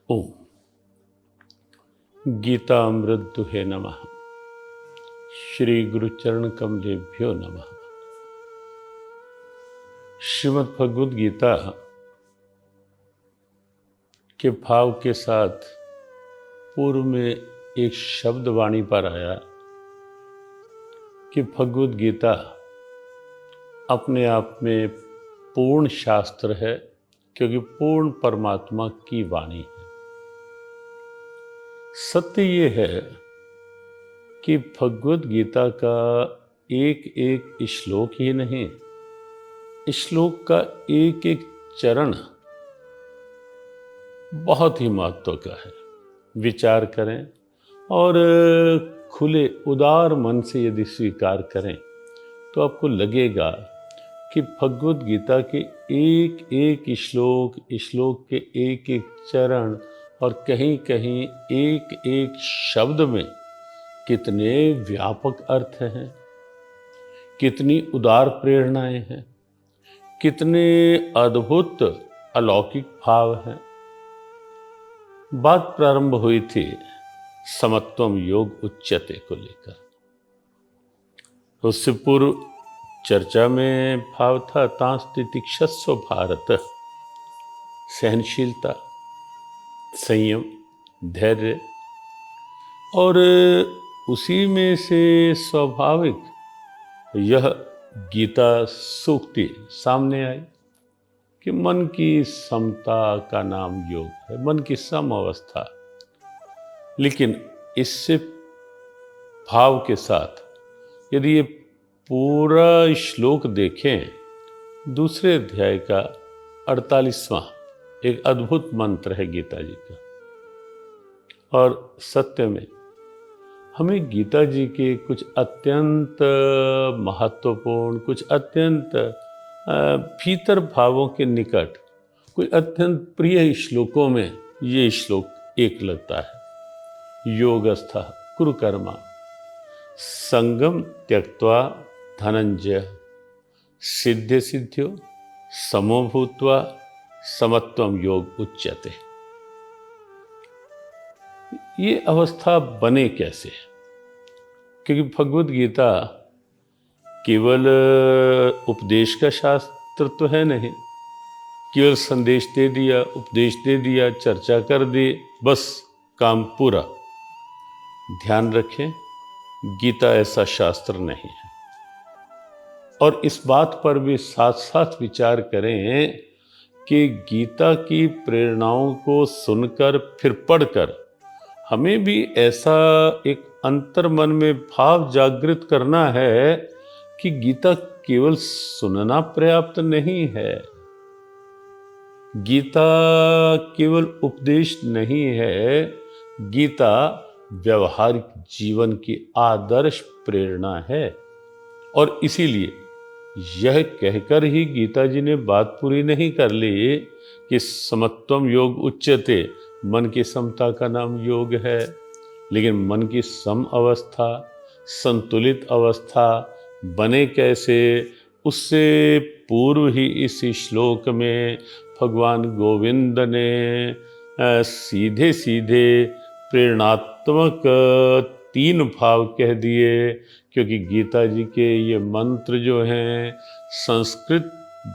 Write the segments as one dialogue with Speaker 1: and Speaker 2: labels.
Speaker 1: ओम गीता अमृत दुहे नमः। श्री गुरु चरण कमलेभ्यो नमः। श्रीमद् भगवद गीता के भाव के साथ पूर्व में एक शब्द वाणी पर आया कि भगवद गीता अपने आप में पूर्ण शास्त्र है, क्योंकि पूर्ण परमात्मा की वाणी है। सत्य ये है कि भगवद गीता का एक एक श्लोक ही नहीं, श्लोक का एक एक चरण बहुत ही महत्व का है। विचार करें और खुले उदार मन से यदि स्वीकार करें तो आपको लगेगा कि भगवद गीता के एक एक श्लोक के एक एक चरण और कहीं कहीं एक एक शब्द में कितने व्यापक अर्थ हैं, कितनी उदार प्रेरणाएं हैं, कितने अद्भुत अलौकिक भाव हैं। बात प्रारंभ हुई थी समत्वम योग उच्यते को लेकर। उससे पूर्व चर्चा में भाव था तांस्तितिक्षस्व भारत, सहनशीलता, संयम, धैर्य, और उसी में से स्वाभाविक यह गीता सूक्ति सामने आई कि मन की समता का नाम योग है, मन की सम अवस्था। लेकिन इससे भाव के साथ यदि ये पूरा श्लोक देखें, दूसरे अध्याय का 48वां एक अद्भुत मंत्र है गीता जी का। और सत्य में हमें गीता जी के कुछ अत्यंत महत्वपूर्ण, कुछ अत्यंत भीतर भावों के निकट, कुछ अत्यंत प्रिय श्लोकों में ये श्लोक एक लगता है। योगस्थ कुरु कर्मा संगम त्यक्त्वा धनंजय सिद्धे सिद्ध्यो समो भूत्वा समत्वम योग उच्यते। ये अवस्था बने कैसे? क्योंकि भगवद गीता केवल उपदेश का शास्त्र तो है नहीं, केवल संदेश दे दिया, उपदेश दे दिया, चर्चा कर दी, बस काम पूरा। ध्यान रखें, गीता ऐसा शास्त्र नहीं है। और इस बात पर भी साथ साथ विचार करें कि गीता की प्रेरणाओं को सुनकर फिर पढ़कर हमें भी ऐसा एक अंतर मन में भाव जागृत करना है कि गीता केवल सुनना पर्याप्त नहीं है, गीता केवल उपदेश नहीं है, गीता व्यवहारिक जीवन की आदर्श प्रेरणा है। और इसीलिए यह कहकर ही गीता जी ने बात पूरी नहीं कर ली कि समत्वम योग उच्यते, मन की समता का नाम योग है। लेकिन मन की सम अवस्था, संतुलित अवस्था बने कैसे, उससे पूर्व ही इस श्लोक में भगवान गोविंद ने सीधे सीधे प्रेरणात्मक 3 भाव कह दिए। क्योंकि गीता जी के ये मंत्र जो हैं संस्कृत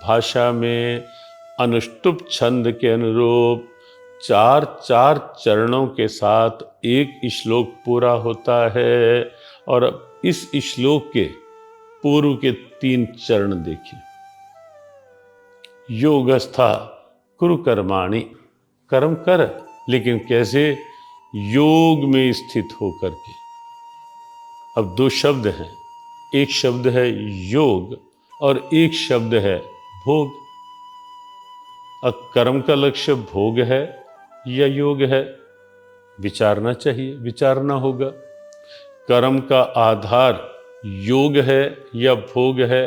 Speaker 1: भाषा में अनुष्टुप छंद के अनुरूप 4-4 चरणों के साथ एक श्लोक पूरा होता है। और इस श्लोक के पूर्व के 3 चरण देखिए। योगस्था कुरु कर्माणि, कर्म कर, लेकिन कैसे? योग में स्थित होकर के। अब 2 शब्द हैं, एक शब्द है योग और एक शब्द है भोग। अब कर्म का लक्ष्य भोग है या योग है, विचारना चाहिए, विचारना होगा। कर्म का आधार योग है या भोग है?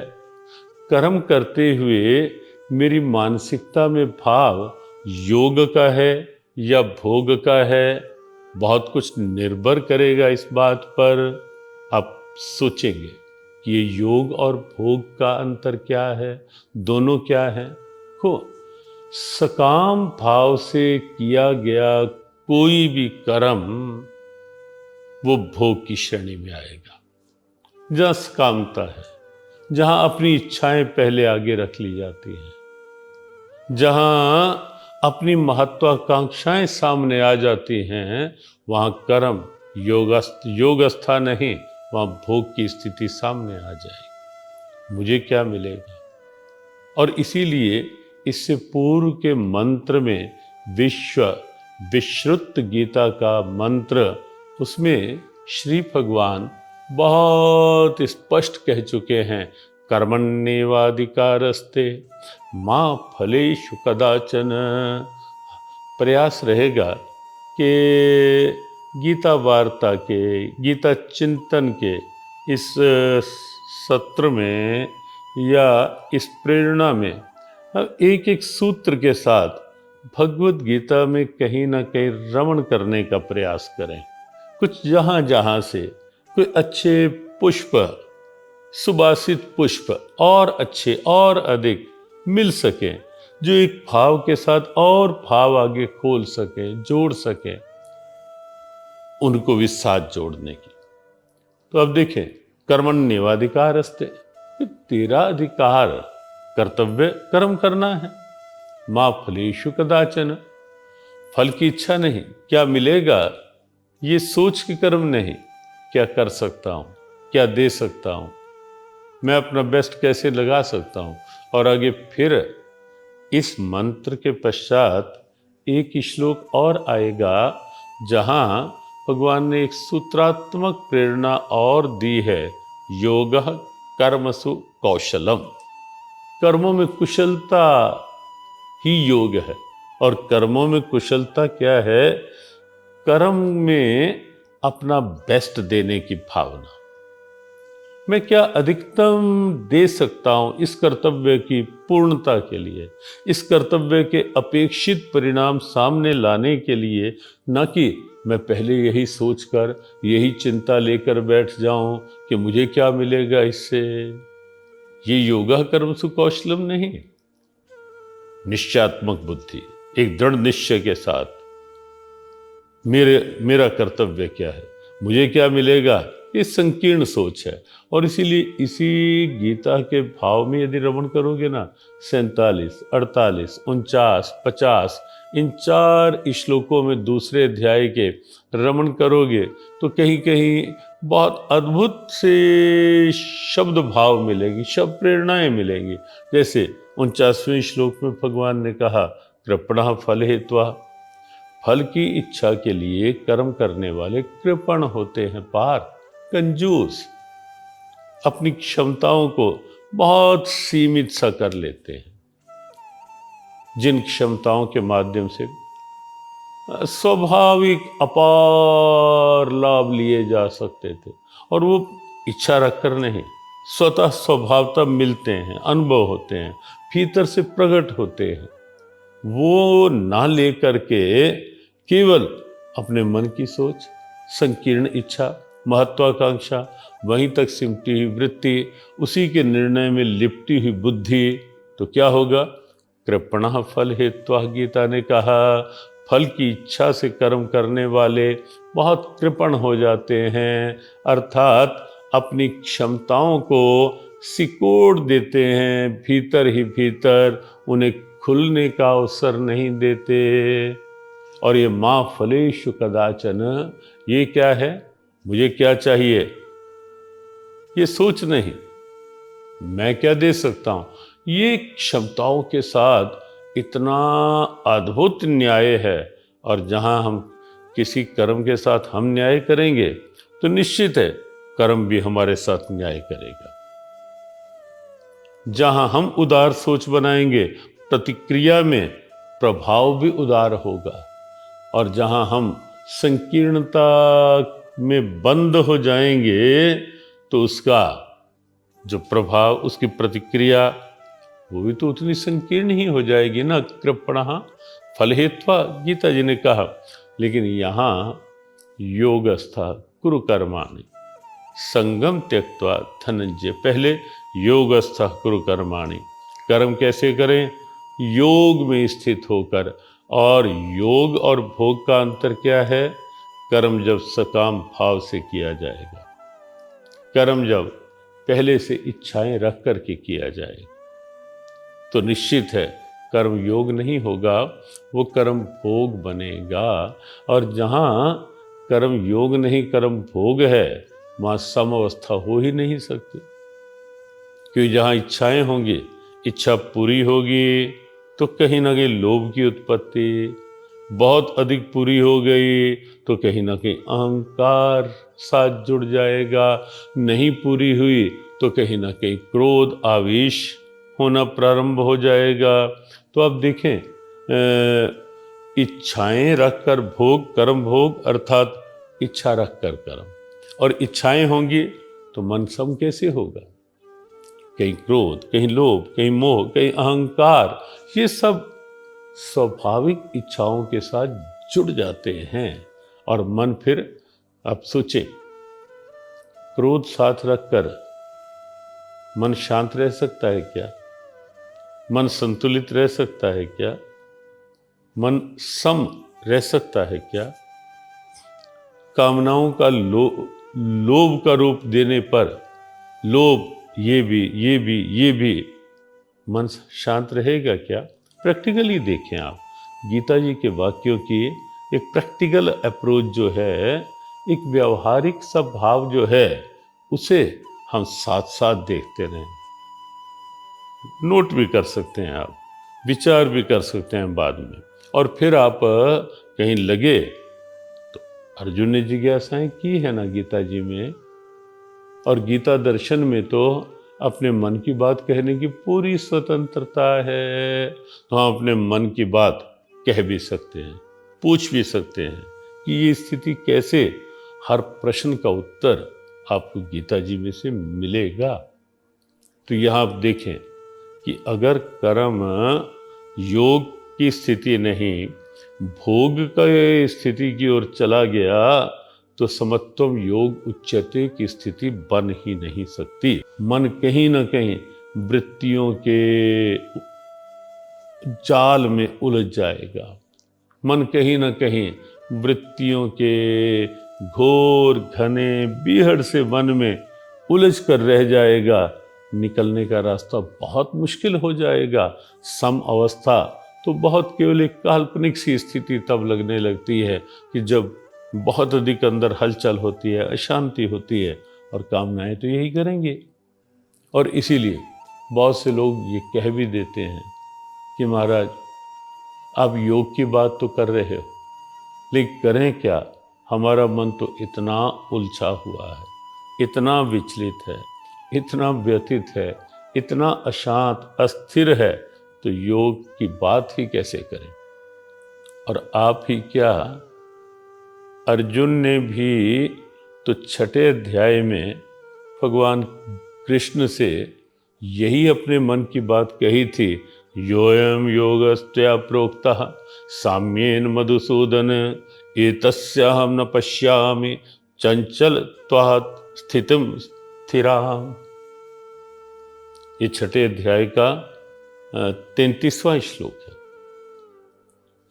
Speaker 1: कर्म करते हुए मेरी मानसिकता में भाव योग का है या भोग का है, बहुत कुछ निर्भर करेगा इस बात पर। आप सोचेंगे कि ये योग और भोग का अंतर क्या है, दोनों क्या है? सकाम भाव से किया गया कोई भी कर्म वो भोग की श्रेणी में आएगा। जहाँ सकामता है, जहाँ अपनी इच्छाएं पहले आगे रख ली जाती हैं, जहाँ अपनी महत्वाकांक्षाएं सामने आ जाती हैं, वहाँ कर्म योगस्था नहीं, वहाँ भोग की स्थिति सामने आ जाएगी। मुझे क्या मिलेगा? और इसीलिए इससे पूर्व के मंत्र में विश्रुत गीता का मंत्र, उसमें श्री भगवान बहुत स्पष्ट कह चुके हैं, कर्मण्येवाधिकारस्ते मा फलेषु कदाचन। प्रयास रहेगा कि गीता वार्ता के, गीता चिंतन के इस सत्र में या इस प्रेरणा में एक एक सूत्र के साथ भगवत गीता में कहीं ना कहीं रमण करने का प्रयास करें। कुछ जहाँ जहाँ से कोई अच्छे पुष्प, सुबासित पुष्प और अच्छे और अधिक मिल सके, जो एक भाव के साथ और भाव आगे खोल सके, जोड़ सके, उनको भी साथ जोड़ने की। तो अब देखें, कर्मण्येवाधिकारस्ते, तेरा अधिकार कर्तव्य कर्म करना है। मा फलेषु कदाचन, फल की इच्छा नहीं, क्या मिलेगा ये सोच के कर्म नहीं, क्या कर सकता हूँ, क्या दे सकता हूँ, मैं अपना बेस्ट कैसे लगा सकता हूँ। और आगे फिर इस मंत्र के पश्चात एक श्लोक और आएगा, जहाँ भगवान ने एक सूत्रात्मक प्रेरणा और दी है, योगः कर्मसु कौशलम। कर्मों में कुशलता ही योग है। और कर्मों में कुशलता क्या है? कर्म में अपना बेस्ट देने की भावना। मैं क्या अधिकतम दे सकता हूं इस कर्तव्य की पूर्णता के लिए, इस कर्तव्य के अपेक्षित परिणाम सामने लाने के लिए, न कि मैं पहले यही सोचकर, यही चिंता लेकर बैठ जाऊं कि मुझे क्या मिलेगा इससे। ये योगा कर्मसु कौशलम नहीं। निश्चयात्मक बुद्धि, एक दृढ़ निश्चय के साथ मेरा कर्तव्य क्या है, मुझे क्या मिलेगा, ये संकीर्ण सोच है। और इसीलिए इसी गीता के भाव में यदि रमण करोगे ना, 47, 48, 49, 50, इन 4 श्लोकों में दूसरे अध्याय के रमण करोगे तो कहीं कहीं बहुत अद्भुत से शब्द भाव मिलेंगी, शब्द प्रेरणाएं मिलेंगी। जैसे 49वें श्लोक में भगवान ने कहा, कृपणः फल हेत्वा, फल की इच्छा के लिए कर्म करने वाले कृपण होते हैं, पार, कंजूस, अपनी क्षमताओं को बहुत सीमित सा कर लेते हैं। जिन क्षमताओं के माध्यम से स्वाभाविक अपार लाभ लिए जा सकते थे, और वो इच्छा रखकर नहीं, स्वतः स्वभावतः मिलते हैं, अनुभव होते हैं, भीतर से प्रकट होते हैं, वो ना लेकर के केवल अपने मन की सोच, संकीर्ण इच्छा, महत्वाकांक्षा, वहीं तक सिमटी हुई वृत्ति, उसी के निर्णय में लिपटी हुई बुद्धि, तो क्या होगा? कृपणः फल हेत्वा, गीता ने कहा, फल की इच्छा से कर्म करने वाले बहुत कृपण हो जाते हैं, अर्थात अपनी क्षमताओं को सिकोड़ देते हैं, भीतर ही भीतर उन्हें खुलने का अवसर नहीं देते। और ये मा फलेषु कदाचन, ये क्या है? मुझे क्या चाहिए, ये सोच नहीं, मैं क्या दे सकता हूं, ये क्षमताओं के साथ इतना अद्भुत न्याय है। और जहां हम किसी कर्म के साथ हम न्याय करेंगे तो निश्चित है कर्म भी हमारे साथ न्याय करेगा। जहां हम उदार सोच बनाएंगे, प्रतिक्रिया में प्रभाव भी उदार होगा। और जहां हम संकीर्णता में बंद हो जाएंगे तो उसका जो प्रभाव, उसकी प्रतिक्रिया, वो भी तो उतनी संकीर्ण ही हो जाएगी ना। कृपणः फल हेत्वा, गीता जी ने कहा। लेकिन यहाँ योगस्था कुरु कर्माणि संगम त्यक्त्वा धनंजय, पहले योगस्था कुरु कर्माणि, कर्म कैसे करें? योग में स्थित होकर। और योग और भोग का अंतर क्या है? कर्म जब सकाम भाव से किया जाएगा, कर्म जब पहले से इच्छाएं रख करके किया जाएगा, तो निश्चित है कर्म योग नहीं होगा, वो कर्म भोग बनेगा। और जहाँ कर्म योग नहीं कर्म भोग है, वहाँ सम अवस्था हो ही नहीं सकती। क्योंकि जहाँ इच्छाएं होंगी, इच्छा पूरी होगी तो कहीं ना कहीं लोभ की उत्पत्ति, बहुत अधिक पूरी हो गई तो कहीं ना कहीं अहंकार साथ जुड़ जाएगा, नहीं पूरी हुई तो कहीं ना कहीं क्रोध आवेश होना प्रारंभ हो जाएगा। तो अब देखें, इच्छाएं रखकर भोग, कर्म भोग अर्थात इच्छा रखकर कर्म, और इच्छाएं होंगी तो मन सम कैसे होगा? कहीं क्रोध, कहीं लोभ, कहीं मोह, कहीं अहंकार, ये सब स्वाभाविक इच्छाओं के साथ जुड़ जाते हैं। और मन फिर, आप सोचें, क्रोध साथ रखकर मन शांत रह सकता है क्या? मन संतुलित रह सकता है क्या? मन सम रह सकता है क्या? कामनाओं का लोभ का रूप देने पर, लोभ ये भी, मन शांत रहेगा क्या? प्रैक्टिकली देखें आप, गीता जी के वाक्यों की एक प्रैक्टिकल अप्रोच जो है, एक व्यवहारिक सा भाव जो है, उसे हम साथ साथ देखते रहें। नोट भी कर सकते हैं आप, विचार भी कर सकते हैं बाद में। और फिर आप कहीं लगे तो अर्जुन ने जिज्ञासाएं की है ना गीता जी में, और गीता दर्शन में तो अपने मन की बात कहने की पूरी स्वतंत्रता है। तो हम अपने मन की बात कह भी सकते हैं, पूछ भी सकते हैं कि ये स्थिति कैसे, हर प्रश्न का उत्तर आपको गीता जी में से मिलेगा। तो यहाँ आप देखें कि अगर कर्म योग की स्थिति नहीं, भोग का स्थिति की ओर चला गया, तो समत्वम योग उच्यते की स्थिति बन ही नहीं सकती। मन कहीं ना कहीं वृत्तियों के जाल में उलझ जाएगा, मन कहीं ना कहीं वृत्तियों के घोर घने बीहड़ से वन में उलझ कर रह जाएगा, निकलने का रास्ता बहुत मुश्किल हो जाएगा। सम अवस्था तो बहुत केवल एक काल्पनिक सी स्थिति तब लगने लगती है कि जब बहुत अधिक अंदर हलचल होती है, अशांति होती है, और कामनाएं तो यही करेंगे। और इसीलिए बहुत से लोग ये कह भी देते हैं कि महाराज आप योग की बात तो कर रहे हो, लेकिन करें क्या, हमारा मन तो इतना उलझा हुआ है, इतना विचलित है, इतना व्यथित है, इतना अशांत अस्थिर है, तो योग की बात ही कैसे करें। और आप ही क्या, अर्जुन ने भी तो 6 अध्याय में भगवान कृष्ण से यही अपने मन की बात कही थी, योऽयं योगस्त्वया प्रोक्तः साम्येन मधुसूदन एतस्याहं न पश्यामि चंचलत्वात् स्थितिं स्थिराम्। ये 6 अध्याय का 33वां श्लोक है।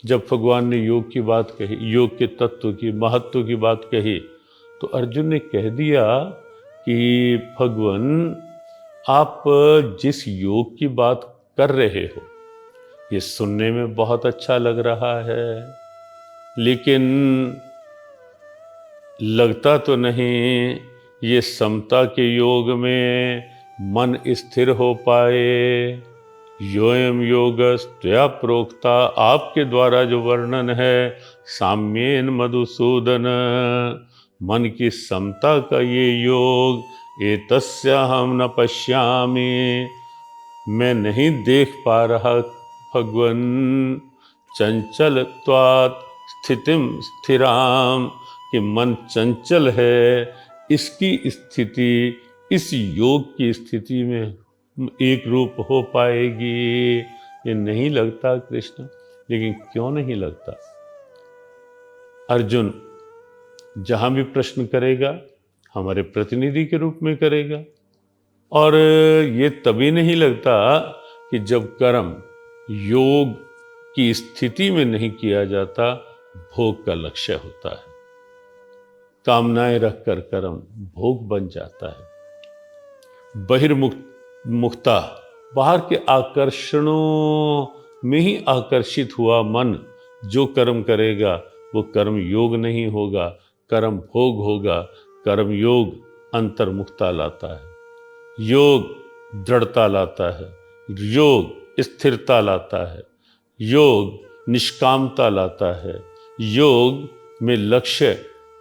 Speaker 1: जब भगवान ने योग की बात कही, योग के तत्व की, महत्व की बात कही, तो अर्जुन ने कह दिया कि भगवान आप जिस योग की बात कर रहे हो, ये सुनने में बहुत अच्छा लग रहा है, लेकिन लगता तो नहीं ये समता के योग में मन स्थिर हो पाए। योऽयं योगस्त्वया प्रोक्ता, आपके द्वारा जो वर्णन है, साम्येन मधुसूदन, मन की समता का ये योग, एतस्याहं न पश्यामि, मैं नहीं देख पा रहा भगवन, चंचलत्वात् स्थितिं स्थिराम, कि मन चंचल है, इसकी स्थिति इस योग की स्थिति में एक रूप हो पाएगी, ये नहीं लगता कृष्ण। लेकिन क्यों नहीं लगता? अर्जुन जहां भी प्रश्न करेगा हमारे प्रतिनिधि के रूप में करेगा, और ये तभी नहीं लगता कि जब कर्म योग की स्थिति में नहीं किया जाता, भोग का लक्ष्य होता है। कामनाएं रखकर कर्म भोग बन जाता है। बहिर्मुखता, बाहर के आकर्षणों में ही आकर्षित हुआ मन जो कर्म करेगा वो कर्म योग नहीं होगा, कर्म भोग होगा। कर्म योग अंतर्मुखता लाता है, योग दृढ़ता लाता है, योग स्थिरता लाता है, योग निष्कामता लाता है, योग में लक्ष्य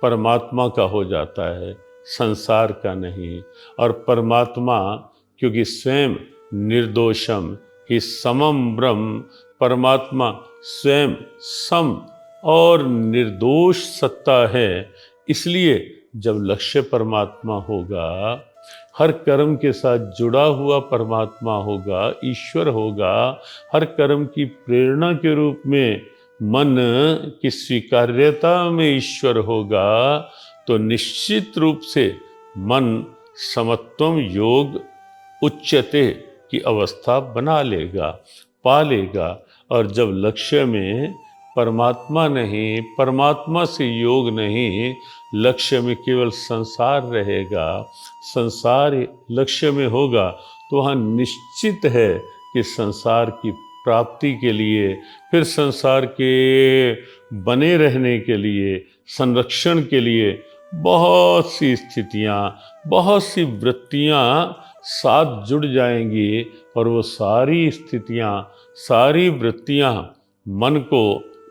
Speaker 1: परमात्मा का हो जाता है, संसार का नहीं। और परमात्मा क्योंकि स्वयं निर्दोषम ही समम ब्रह्म, परमात्मा स्वयं सम और निर्दोष सत्ता है, इसलिए जब लक्ष्य परमात्मा होगा, हर कर्म के साथ जुड़ा हुआ परमात्मा होगा, ईश्वर होगा, हर कर्म की प्रेरणा के रूप में मन की स्वीकार्यता में ईश्वर होगा, तो निश्चित रूप से मन समत्वम योग उच्चते की अवस्था बना लेगा, पा लेगा। और जब लक्ष्य में परमात्मा नहीं, परमात्मा से योग नहीं, लक्ष्य में केवल संसार रहेगा, संसार लक्ष्य में होगा, तो वहाँ निश्चित है कि संसार की प्राप्ति के लिए, फिर संसार के बने रहने के लिए, संरक्षण के लिए बहुत सी स्थितियाँ, बहुत सी वृत्तियाँ साथ जुड़ जाएंगी। और वो सारी स्थितियाँ, सारी वृत्तियाँ मन को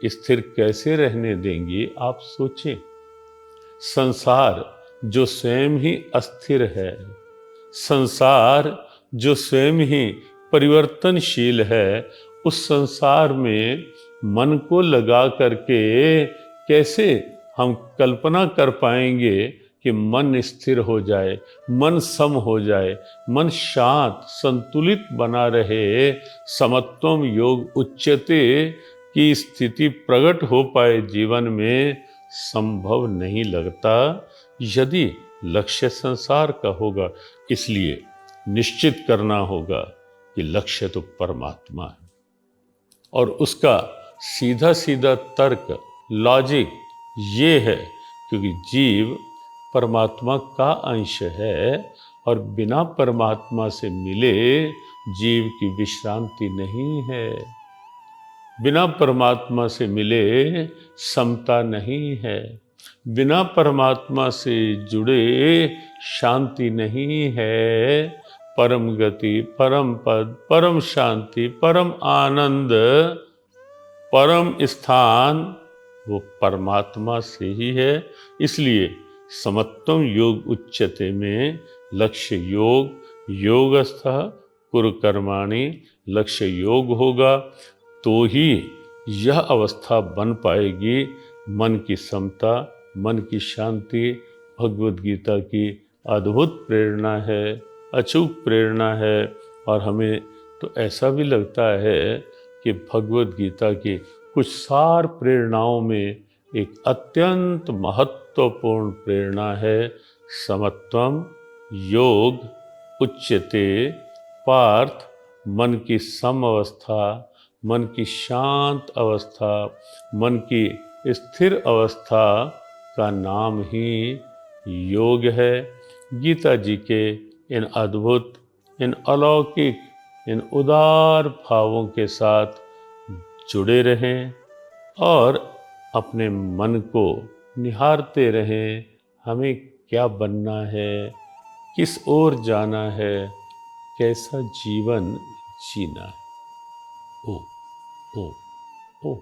Speaker 1: स्थिर कैसे रहने देंगी, आप सोचें। संसार जो स्वयं ही अस्थिर है, संसार जो स्वयं ही परिवर्तनशील है, उस संसार में मन को लगा करके कैसे हम कल्पना कर पाएंगे कि मन स्थिर हो जाए, मन सम हो जाए, मन शांत संतुलित बना रहे, समत्वम योग उच्चते की स्थिति प्रकट हो पाए जीवन में, संभव नहीं लगता यदि लक्ष्य संसार का होगा। इसलिए निश्चित करना होगा कि लक्ष्य तो परमात्मा है, और उसका सीधा सीधा तर्क, लॉजिक ये है क्योंकि जीव परमात्मा का अंश है, और बिना परमात्मा से मिले जीव की विश्रांति नहीं है, बिना परमात्मा से मिले समता नहीं है, बिना परमात्मा से जुड़े शांति नहीं है। परम गति, परम पद, परम शांति, परम आनंद, परम स्थान वो परमात्मा से ही है। इसलिए समत्वम योग उच्चते में लक्ष्य योग, योगस्थः कुरु कर्माणि, लक्ष्य योग होगा तो ही यह अवस्था बन पाएगी, मन की समता, मन की शांति। भगवद गीता की अद्भुत प्रेरणा है, अचूक प्रेरणा है। और हमें तो ऐसा भी लगता है कि भगवद गीता की कुछ सार प्रेरणाओं में एक अत्यंत महत्वपूर्ण प्रेरणा है, समत्वम योग उच्यते। पार्थ, मन की सम अवस्था, मन की शांत अवस्था, मन की स्थिर अवस्था का नाम ही योग है। गीता जी के इन अद्भुत, इन अलौकिक, इन उदार भावों के साथ जुड़े रहें और अपने मन को निहारते रहें, हमें क्या बनना है, किस ओर जाना है, कैसा जीवन जीना है। ओ ओ ओ